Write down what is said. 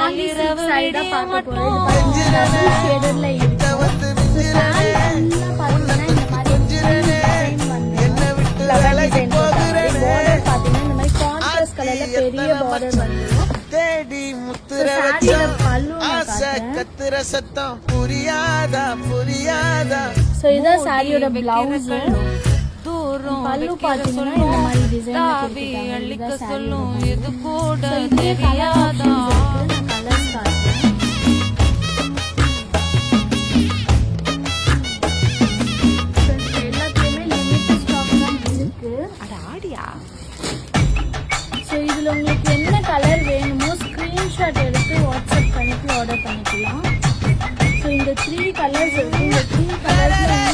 Pandi silk saree தான் பார்க்க போறோம். இது பாருங்க ஷேடர்ல இருக்கு. saree ஃபுல்லா பாத்தீங்கன்னா இந்த மாதிரி டிசைன் வந்து ஃப்ளவர் டிசைன் போட்டாங்க. border பாத்தீங்கன்னா இந்த மாதிரி கான்ட்ராஸ்ட் கலர்ல பெரிய border வந்துரும். தேடி முத்துற கத்துற சத்தம் புரியாதா புரியாதா. சோ இதான் சாரியோட பிளவுஸ். பல்லு பாத்தீங்கன்னா இந்த மாதிரி டிசைன் கொடுத்திருக்காங்க. சொல்லும் இது கூட தெரியாதா. கலர்ஸ் காட்டுறேன். எல்லாத்துலயுமே லிமிட்டட் ஸ்டாக் தான் இருக்கு. அட ஆடியா. சோ இதுல உங்களுக்கு என்ன கலர் வேணுமோ ஸ்கிரீன்ஷாட் எடுத்து வாட்ஸ்அப் பண்ணிட்டு ஆர்டர் பண்ணிக்கலாம். சோ இந்த 3 கலர்ஸ் இருக்கு. இந்த 3 கலர்ஸ்